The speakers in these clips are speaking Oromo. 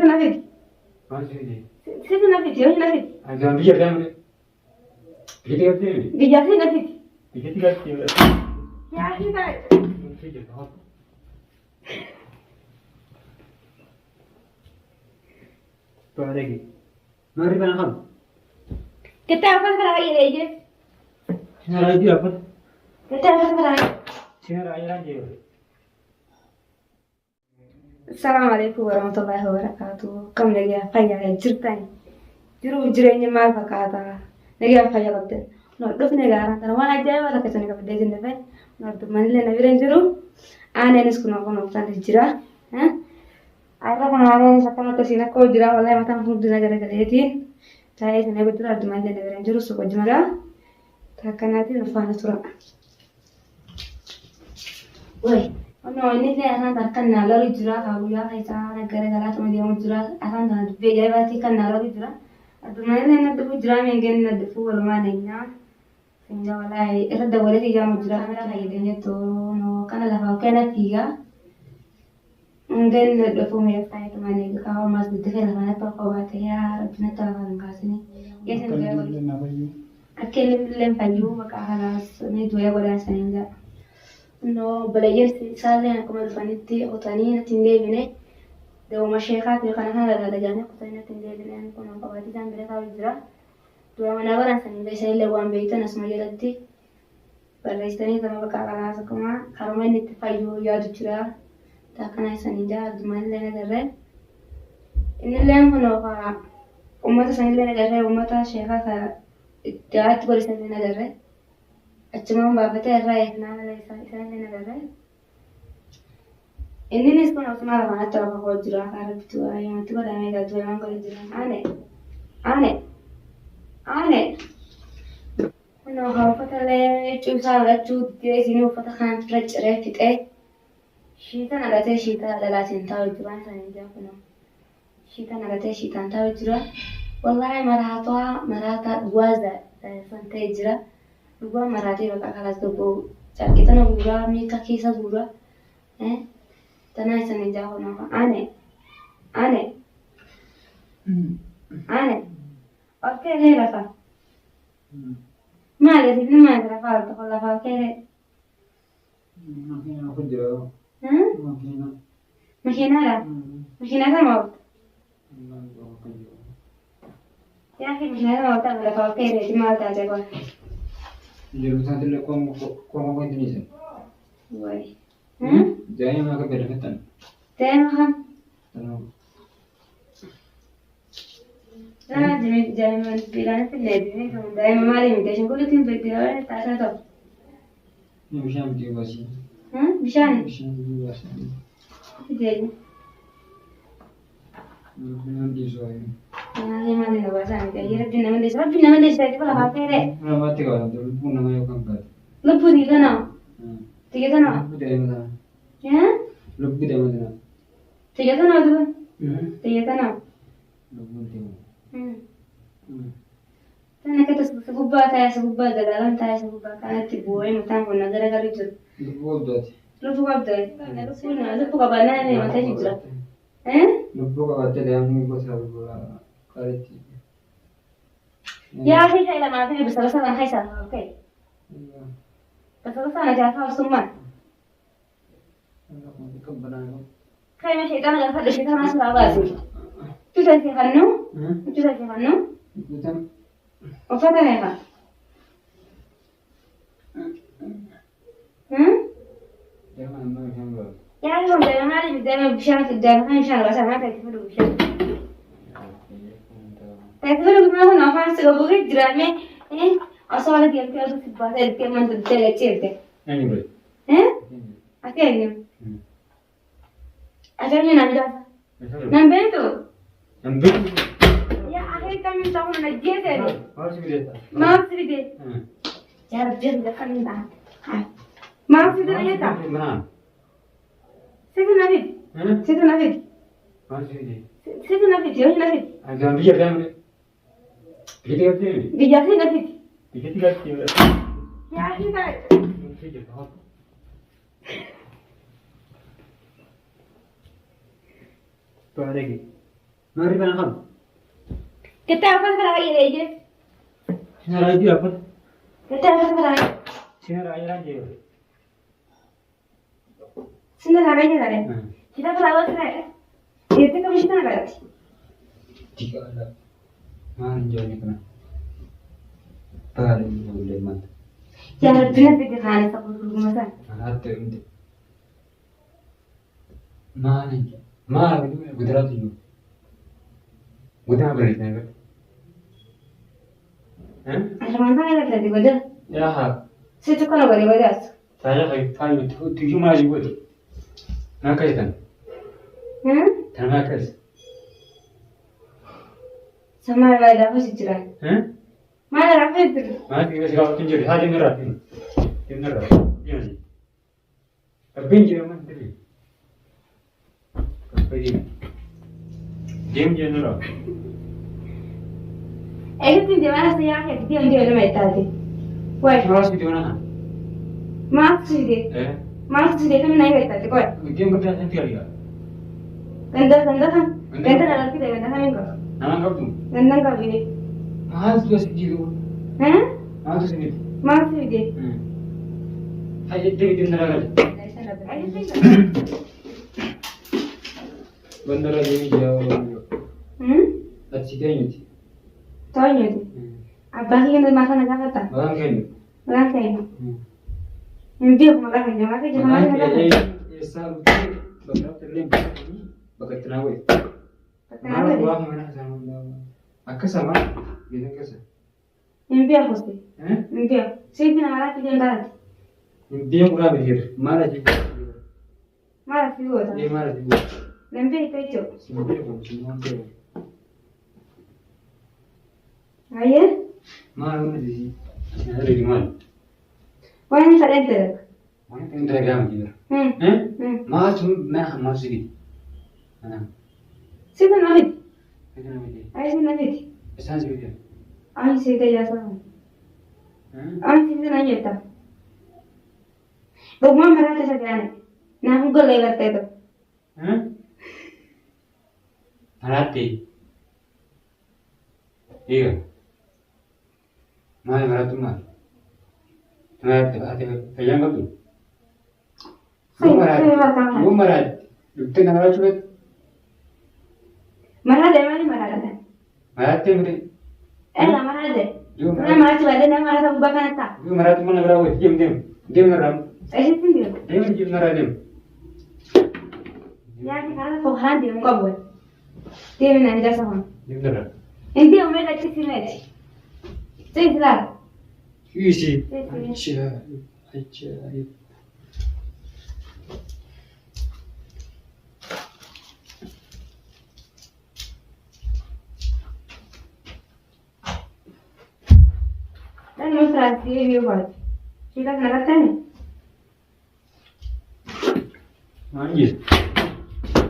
نفيد سيد نفيد يوم نفيد أنا بيجي أكمل بيجي أكمل بيجي نفيد بيجي أكمل يا أخي بعد بعدين ما أعرف أنا خم كتاب فترة هاي ليجي شنو رأيك أبد كتاب فترة هاي شنو رأيك السلام عليكم ورحمة الله وبركاته كم نجي قيا جرتين جرو جريني ما فكاتا نجي قيا قبل نردف نجارا ترى وانا جاي ولا كتني قبل ديجن دفع نردف من اللي نبيرن جرو أنا نسكن أكون أفتح الجرا ها أنا كنا على سكان تسينا كل جرا والله ما تنفع جرا جرا جريتين تاي سنة بدر أرد من اللي نبيرن جرو سوق جمرة تكناتي نفعنا ترى وي أنا إني أنا تركنا نالو جرا كابويا هيدا نكره جرا تمام ديوم جرا أنا ندبي جاي باتي كنا نالو جرا أدوما إني ندبو جرا مينجن ندبو ولا ما نينا سنجا ولا إذا دوري تيجا مجرا أنا هيدني تو نو كنا لفاو كنا فيجا ممكن ندبو مية تاي تمام نيجا كهو ماس بدك لفانا تلقوا يا ربنا تلقى كاسني يا سنجا ولا أكيد لين فيو بقى خلاص ندوي ولا سنجا إنه بلاجر سالنا كم الفنيتي قطانية تندي بني دو مشيخات يقنا هذا هذا جاني قطانية تندي بني أنا كنا قبادي جان بلا تاوي جرا دو ما نقول أنسان بس اللي وان بيتنا اسمه جلتي بلاجتني تما بقى على سكما كرمين نتفايو يا جرا تاكنا إنسان جا دمان لنا درة إن اللي هم هو أمة سن لنا درة أمة شيخات جات بوليس لنا درة أجمعهم بابته الرأي نعم لا يسأل لنا درة إني نسكن أسمع لما أترى بقول جرا كاربتوا يوم تقول أنا إذا جوا ما قول جرا أنا إنه هو فترة شو صار شو تيجي فترة خان فرج رفيت شيطان على تي شيطان على لا تنتهي جرا سنجا كنا شيطان على تي شيطان تهي جرا والله مراتها جوازة سنتي جرا Lupa marati bakal kalas tubuh. Kita nak gura, mika kisah gura, tanah sana jauh nama aneh. Oke ni Rafa. Mana sih ni mana Rafa? Kalau Rafa kere. Makin aku jauh. Makin ada mau. Ya sih makin ada mau tak Rafa kere di mana tak jago. Jadi santai le kau ini sih. Woi. Jangan makan berlebihan. Jangan. Tahu. jangan bilang itu lebih ni kamu dah memari invitation kalau tim berdialog tak ada tu. Ini bisa berdialog sih. Bisa ni. Bisa berdialog sih. Jadi. Ini disoal. Ini mana ni bahasa ni? Jadi bina mana desa itu kalau apa ni? Nama tiga orang tu, pun nama yang kampat. Lepas ni kan? Tiga kan? Lepas dari mana? Ya? Lepas dari mana? Tiga kan tu? Tiga kan? Lepas tiga. Tanah kita sebubah dalam tayar sebubah kan tibuai mutang pun negara kali tu. Lepas dua. Lepas apa? Lepas apa bana ni mata hijrah. Lepas apa dia yang ni pasal kali tu. Ya, saya dah mahu besar-besaran hai sah, okay. Besar-besaran aja kau semua. Kau macam itu nak ada cerita masuk apa sih? Tu dah siapa nu? Tu dah siapa nu? Betul. Apa dah apa? Jangan nama yang baru. Ya, kalau jangan ada jangan bisa bahasa mana tak itu bisa. Tapi kalau kita nak nampak sebagai drama, asal ada yang kita tu bahasa itu mana tu leceh tu. Ini boleh. Apa ini? Asalnya nama dah. Nama itu? Ambil. Ya, akhir kami tahu nama dia tu. Harus beli. Maaf sedikit. Cara dia dah kami dah. Maaf sedikit ya. Mana? Siapa Nabi? Siapa Nabi? Harus beli. Siapa Nabi? Siapa Nabi? Jangan biar jangan. Kita kerja. Bijak Nabi. Kita kerja. Ya, kita. Apa lagi? ما أريد أنا خم. كتاب فترة هاي يجي. شنو رأيك أقول؟ كتاب فترة هاي. شنو رأيك؟ سنة رأيي لا. كتاب فترة هاي. يتكلم مش أنا قلت. Jika ada mana jauhnya kena paling boleh mati. Jangan benar pikir hanya satu rumah sana. Ada itu. Mana itu Gujarat itu. Gujarat berarti apa? Ada mana yang ada di Gujarat? Ya ha. Situ kan ada di Gujarat. Saya kayak itu tujuh mana juga. Nak kaitan? Tanah kas. Sama ada apa sih cerah? Mana apa itu? Mana kita sekarang tunjuk hari ini rapi. Ini rapi. Iya sih. Tapi jangan mana tadi. Tapi jam jangan rapi. Itu di mana sih ya? Dia mana tadi? Wah. Mas itu mana? Mas itu. Mas itu kan naik tadi kau. Jam kerja nanti kali ya. Ganda kan? Ganda dalam kita ganda kan enggak? Nama kau tu? Ganda kau ini. Mas tu segitu. Mas tu segitu. Mas itu. Ayo kita nara lagi. Bandara ini jauh. Asyik ni. Tahu ni. Abah ini makan apa kata? Orang kaya. Orang kaya. Mimpi aku makan jangan makan jangan makan. Sahabat bandara terlem. Bagai tenaga. Mana buah mana sama. Aku sama. Gini kesa. Mimpi aku sih. Mimpi aku. Saya tidak marah tidak marah. Mimpi aku lah berhir. Marah juga. Marah juga. Iya marah juga. Mimpi itu. Mimpi aku cuma mimpi. Ayah? Marah mana sih? Ada di mana? Mana ni kalian ter? Mana yang teragam juga? Marah cuma masih di. Siapa nama? Kita nama dia. Ayah siapa nama? Pesan sih dia. Ayah siapa jasa? Ayah siapa nama itu? Bagaimana mereka cakap ni? Nama gue lewat itu. Merati. Iya. Mana meratu mana? Meratu hati yang apa tu? Lu merati. Bukti nama cuba. Merada mana merada? Merati beri. Merada. Mana merada cuba ada nama merada ubah kan tak? Lu meratu mana berapa? Diam neram. Ayah sendiri. Diam neram. Ya kita kau handi muka buat. Dia mana jasa mana? Diam neram. Nanti omega cisi macam. Cisi lah. Isi. Aja. Dan demonstrasi ini buat. Kita nak tanya. Anjir.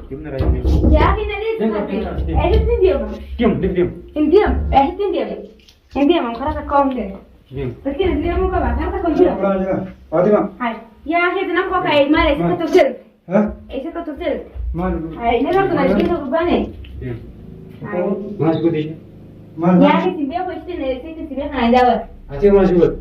Diam neram. Ya kita ni seperti. Editing dia mana? Diam. Indiam. Editing dia. Indiam. Orang kerana kau ni. Diam. Tapi dia muka bahkan tak kau dia. Fatima. Hai. Ya kita nak kau kait mana? Isi kau tusil. Isi kau tusil. Mana? Hai. Ini orang tu nak kita berubah ni. Diam. Hai. Mas ikut dia. Ya kita siapa kau istri ni? Kita siapa nak jawab? Aceh mas ikut.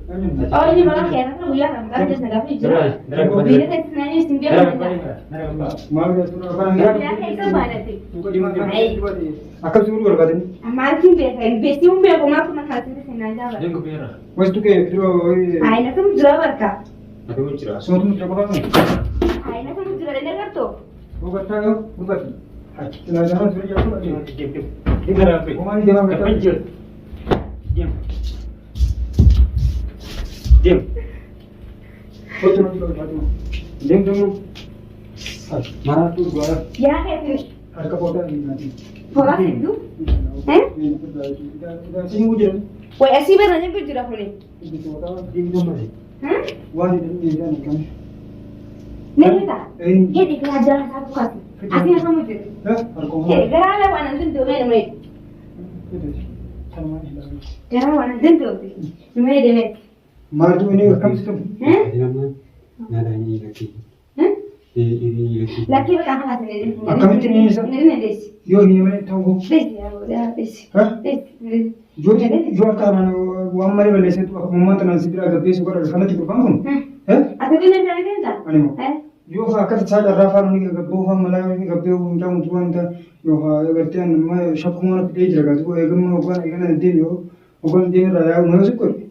Oh ini malah kaya nak buat kan? Kan just nak pergi. Bila kita nanya siapa nak jawab? Malu tu orang. Ya kita mana tu? Di mana? Akal suruh kalau kata ni. Amarkin biasa. Besi biasa kau nak nak kasih dia nak jawab. Jangan kepera. Mas tu ke kira Hai nak tu jawab ka? Aku mencera. semua tu macam apa ni? Hai nak tu jawab dengar tu. Bukan tahu, bukan. Kita jangan suruh jawab lagi. Diam. Diam neram. Kau ni jangan bercakap. Pencet. Diam. Diam. Kau tu nanti kau mati. Diam. Mana tu gua? Ya kita. Harga kota ni nanti. Bola itu? Kita sini hujan. Wah asyik berani berjurah boleh. Itu kota Diam tu masih. wah ni kan kan. Ni tak? Dia di kerajaan satu kali. Asyik kamu tu. Harga Dia kerana wanita tu mana? sama ni. Kerana wanita tu. Mana dia? Malu ini kami sistem. Nama. Nada ini lagi. Laki bakal apa sih? Akkamitti ni isa? Ini desi. Yoo hin malee ta'uu Desi ya, udah desi. Ha? Desi. yoo akkaan waan malee balleesseetu akka uummata nan si bira gabbeessu godha kanatti dhufan kun. Atau ini dari mana? Animo. Yoo akka isaa carraa faana ni gabboo faana malaa ni gabbee hundaa mutu wanta yoo agartee amma shakkuma na fidee jira gaatu eegamma hoggaan eegana deemi yoo hoggaan deemi irraa yaa'u na yosi godhe.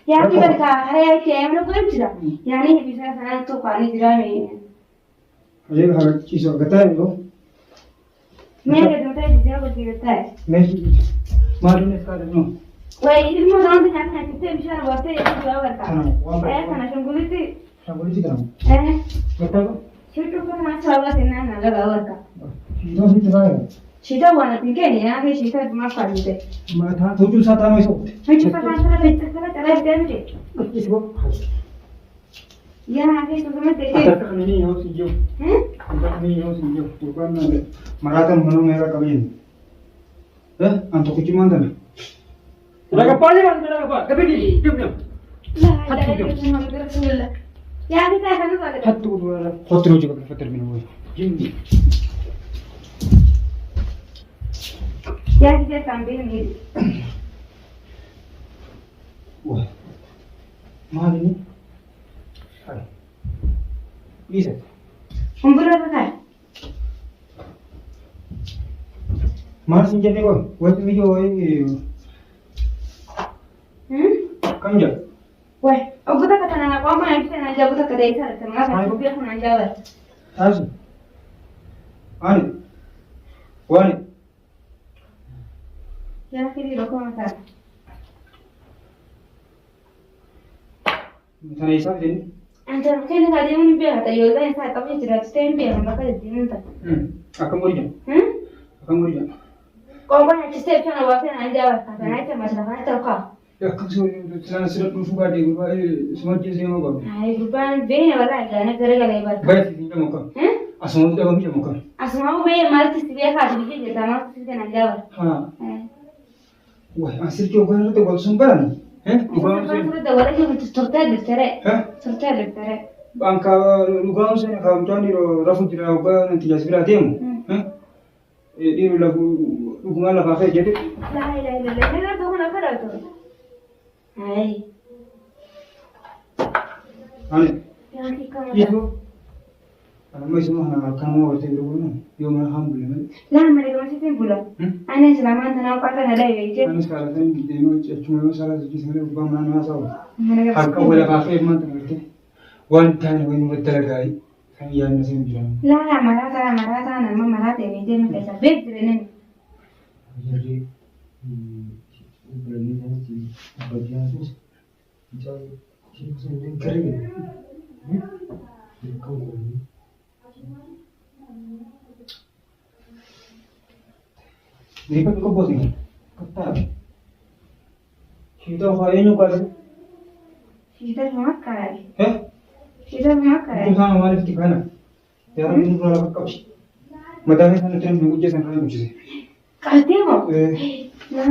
Ya kita hari ini yang mana pun tidak. Yang ini bisa sana tu kali tidak ni. Ajee haa ciisoo gataa yoo. Mereka tu tadi dia bercerita. Maaliin akka adamnu. Wah ini mau orang tu jangan kita bisa buat itu juga berkah. Karena sungguh itu. Sanggulitti kana. Gataa ko. Siapa pun masalah sih nana ada berkah. Siitoo sitti baay'ee. Siapa warna tinggi ni ya, siapa masalah itu. Mataa tujuh saat ama isoo. Siapa masalah itu cara dia. Isoo. Ya, aku itu cuma Akka tadi. kan ini yoo si jiru. Akka kan ini yoo si jiru. Yookaan maraatan manuu meeqa qabiin. Antu kuchi mandana. Laga paali waan laga paali. Kabidi jumna. Lah, ada yang cuma berkesulah. Ya, kita akan buat. Hattu dua. Hotel juga berfatar minum. Jumni. Ya, kita sambil ni. Wah. Mahal ini. Hai. Bisa. Umur berapa? Mahal sinjane ko. Waktu video ini. Kanja. Wah, aku tak kata nak apa yang kita nak jawab tak kata itu. Tengah aku biar aku nak jawab. Tahu. Ani. Wani. Ya, kiri rokok macam. Misalnya isa ini. Antar mungkin ada yang ni biar kata yoga yang saya tapi tidak stem biar mereka jadi nanti. Akan murijan. Akan murijan. Kau banyak step yang awak nak jawab. Kata nak itu masalah terkau. Ya kan sudah suka di semua jenis yang apa. Hai, bukan bini awak lagi. Anak kerja lagi ber. Baik sih kita makan. Asal kita kami makan. Asal mau bini malah tu sih kah jadi kita malah tu nak jawab. Wah, asal kau kan itu kalau sumberan. Bukan sudah dah orang yang tertarik bercerai. Tertarik bercerai. Angka lugang saya kalau tuan di rafu tidak apa nanti jadi berat temu. Di lagu hubungan lah kafe jadi. Lah, nak tu nak kerja tu. Hai. Ani. Yang kita. Itu. Anak semua nak kamu waktu itu pun, yo alhamdulillah. Lah, mereka masih timbul. Ane selama tanah kata ada lagi. Ane sekarang ni cuma salah sedikit saja bukan mana masalah. Harga boleh kafe mana tu. One time when we tergai, kan yang masih bilang. Lah, marata nama marata ini dia nak cakap bed ni. Jadi, berani nanti bagian tu, jadi kita kerja. Kau ni. Jadi kan kau buat ni, kata. Kita hari ni kau. Kita cuma kaya. Kita cuma Itu kaya. sama mana kita kan? Yang ini kalau kau sih. Madam ni kan terus menguji sana menguji. Kati mo. Nah.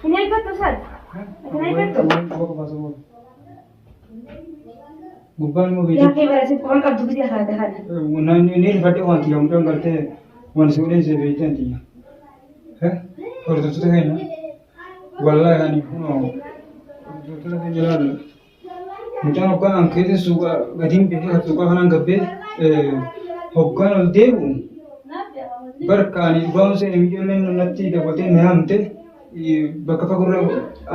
Ini apa tu sad? Ini apa tu? Apa pasal? Bukan mau Ya, video. kita rasa kurang kau juga dia ada. Ni fटे वहाँ थी हम तो करते वन सूर्य से बेचते हैं तीन है और तो है ना वाला है नहीं तो है जलाल मुझे आपका अंके से सुगा गधीम पे है सुगा खाना गब्बे होगा ना देव बरकानी गांव से एमजो ने नत्ती के बोलते हैं हम ते ये बकपा को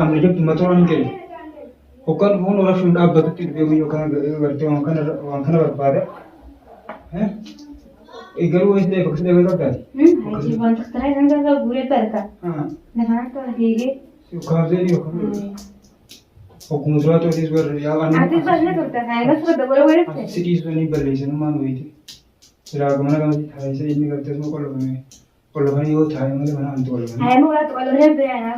हमने जब मतोरन के होगा वो नोरा फिल्म आप बतती है वो खाना करते हैं वहाँ बर्बाद है इगर वो इसलिए बक्स लेवल का है Hai, bukan terkait dengan kau gurih berka. हाँ Nah, tu lagi. सुखा से नहीं होगा हुकुम सुरा तो इस बार या Arti pasnya tu tak kaya, tu dah boleh boleh. Cities में नहीं बदले से मान हुई थी फिर आगमन का मुझे था ऐसे इन्हीं करते हैं कोलो में वो था मुझे बना अंत कोलो में Hai, mula tu kalau lebih ya.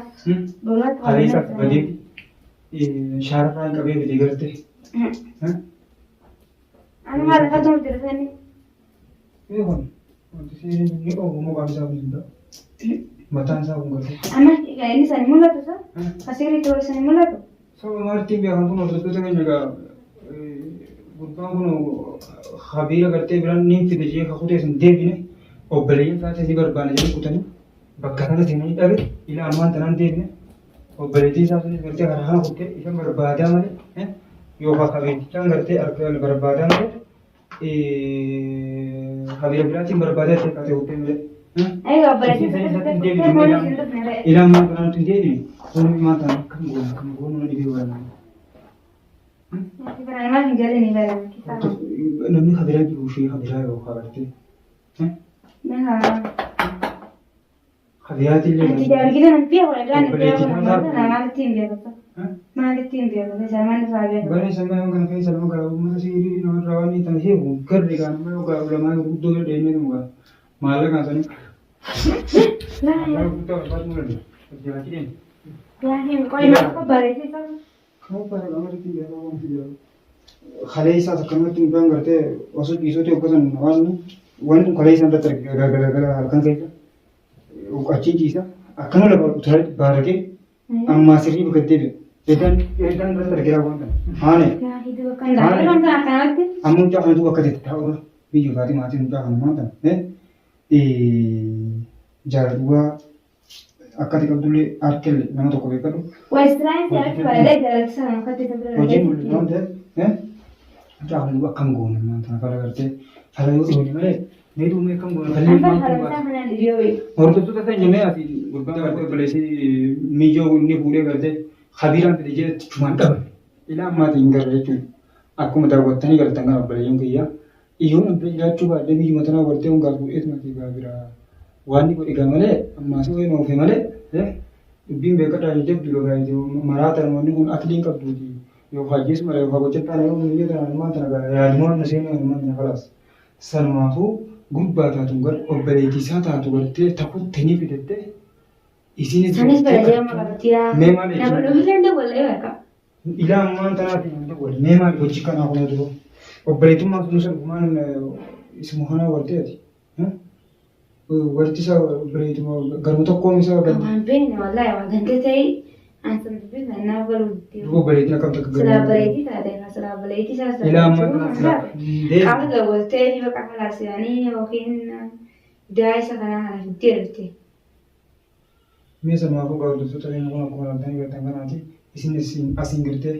Bola tu. High सब बड़ी ये शाहरुख खान कभी भी करते हैं Anu malah kau tu jadi ni. ये कौन तो ये ओ वो काफी साहब नहीं बतान साहब करते Anak ini sani mula tu sah. Kasih itu sani mula tu. सब हमारे टीम में हम तो मतलब तो जगह gurbaan kun habiira gartee biraan niin fide jee kakutee sun deebine obboleeyyan isaati ni barbaana jedhanii kutanii bakka kana seenanii dhabe ila armaan tanaan deebine obboleettii isaa sunis gartee karaa kana kuttee isa barbaadaa malee yookaan qabeettichaan gartee argaa barbaadaa malee habiira biraatiin barbaadaa ta'e kaatee kuttee malee. Ayo obboleettii ila armaan tanaan tun deebine sun armaan tanaan kan goonu na dhibee waraanaa. Namni habiraa jiruu fi habiraa yoo qabatte. Habiraati illee. Ati jaargina nampi yaa wala gaana maalittiin beekata. Maalittiin beekata isaa maal irraa beekata. Bara sama yoo kana keessa lama garaa uummata siirii namarraa waan ta'an heebu garri gaana yoo garaa lamaa guddoo bira deemee dhugaa maallaqa sanii. Maallaqa guddaa barbaadu mul'atu. Jaartii deemu. Yaa hin qoy nama bareechisaa. Kamu para kamar itu dia orang dia. Khalai sa kamar tu bang करते वसुत इसोते उपसन one khalai sa अंदर gara kan kaisa. अच्छी चीज़ है अकन लगा उठाए बाहर के अम्मा से भी करते भी इधर अंदर क्या हुआ था हाँ ने हम उनका हम तो वक्त था और भी जो गाड़ी मारते उनका हम मारता है जारुआ akati kabdule arkel nama to kobe kadu Western ya kwale direction akati kabdule oje mulli nonde jahan wa kam gona man ta kala karte hala yo ni male ne du me kam gona khali man और तो तो ऐसे जमे आती गुरबान करते बड़े से मिजो उन्हें पूरे करते खबीरान पे दीजिए चुमान कर इला मात इंगर है चुन आपको मतलब वक्त नहीं करता ना बड़े यूं किया इयो न पे जा चुका ले भी मतलब करते हूं गाल इस मत की बाबरा वानी को इगा मले मासो ये नो फे मले है बिम बे कटा जब दुलो गाय जो मराता मन उन अकलिंग कब दूजी यो हाजिस मरे भागो चता ने ये ता मान ता या मन नसे मन खलास सनमाहु gubbaataa tungar obboleettii isaa taatu gartee takuttanii fidatte isinis sanis bareedee maqabaatiyaa nama dhumileen dabalee beeka ilaa ammaan tanaati nama dabale mee maal hojii kanaa kuna duro obboleettummaa sun salphumaan isuma kanaa warteeti warti isaa obboleettuma garmu tokkoon isaa waan beekne wallaahi waan gantee ta'e ansan dubbisa naa galuutti obboleettii akkam takka silaa bareeddii taate silaa bareeddii isaa ilaa ammaan tanaati qaama dabaltee ni bakka kalaasanii yookiin daa'isa kanaa kana fiddee dhufte. Mee samaafuu gaawwattota keenya kun akkuma arganii gartan kanaati isin asiin gartee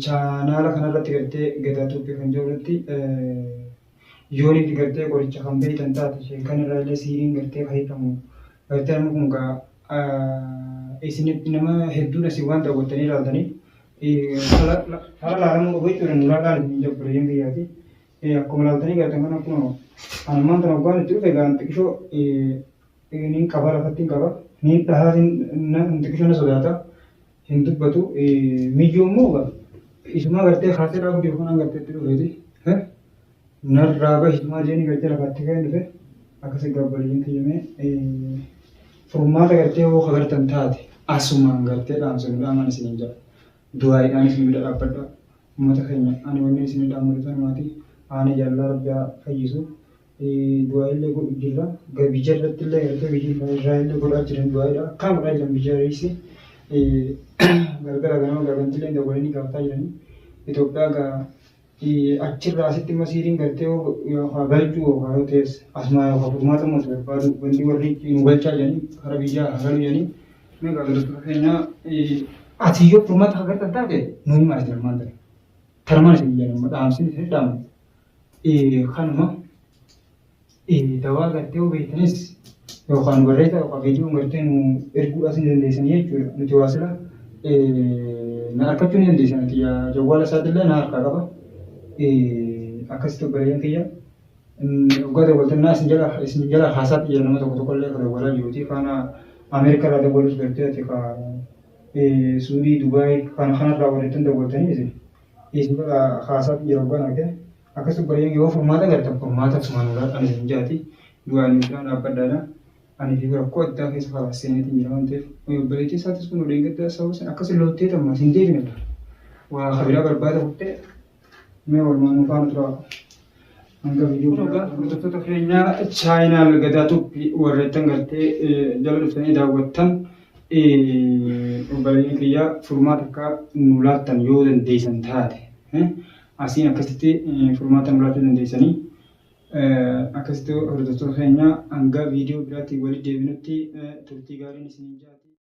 chaanaala kanarratti gartee gadaa tuuppee kan jiru irratti yoonitti gartee qoricha kan beektan taate ishee kanarraa illee siiriin gartee fayyadamu gartee nama kun gaa isinitti nama hedduun asii waan daawwattanii ilaaltanii haala laalamuu qabu jechuudha nurraa laalamuu jabbaree hin biyyaati akkuma ilaaltanii gartan kana kun ammaan tana waan itti dhufe gaan xiqqishoo ni qaba lafatti hin qaba ni dhahaa xiqqishoo na sodaata hin dubbatu miyyoo immoo isuma gartee kaasee dhaabu jiru kanaan gartee itti dhufeeti narraa bahi isumaa jeeni gartee lafaatti ka'ee dhufe akkasii gabbaliin kiyyamee furmaata gartee hoo kagartan taate asumaan gartee dhaamsan dhaaman isin jira du'aayiidhaan isin bira dhaabbadha uummata keenya ani wanni isin dhaammatu maati ani jaalala rabbiyaa fayyisu du'aayiillee godhu jirra biyya irratti illee gartee biyyi irraa godhaa jiran du'aayiidha akkaan godhaa jiran biyya irratti gargara ganama gargantilee dabalanii gaafataa jiranii Itoophiyaa gaa achirraa asitti masiiriin gartee yookaan galchuu yookaan yoo ta'es asumaa yookaan furmaata mootu barbaadu wanti warri nu galchaa jiranii kara biyyaa hagalu jiranii mee gaafatattota keenya ati yoo furmaata hagartan taate nuyi maal isin armaan ta'e tarmaan isin jedhama dhaamsin isin dhaamu kanuma dawaa gartee beektanis yookaan barreessa yookaan beekuun gartee nu erguudhaas ni dandeessanii jechuudha nuti waasila na harkachuu ni dandeessan ati jawwaala isaatiillee na harkaa qaba akkasitti obboleeyyan kiyya dhugaa daawwatannaa isin jala haasaatti jira nama tokko tokkollee kan daawwalaa jiruuti faana Ameerikaa irraa daawwalus gartee ati Suudii Dubaay kanarraa walitti daawwatanii isin jala haasaatti jira dhugaan argee akkasii obboleeyyan yoo furmaata gartan furmaata sumaan ulaa isin jaati du'aan midhaan dhaabbadhaadha. Ani fi rakkoo addaa keessa fa'aa seeneetiin jira waan ta'eef obboleettii isaatis kun waliin gaddaa sababa sana akkasii loottee tamma hin deebinedha. Waa kabiraa barbaada futtee mee walumaan nuufaan tura. Hanga biyyuu hordoftoota keenyaa chaayinaal gadaa tuuppii warreettan gartee jala dhuftanii daawwattan obboleeyyan kiyyaa furmaata akka nu laattan yoo dandeessan taate asiin akkasitti furmaata muraasa dandeessanii akkasitti hordoftoota keenya hanga viidiyoo biraatti walitti deebinutti turtii gaariin isin jaati.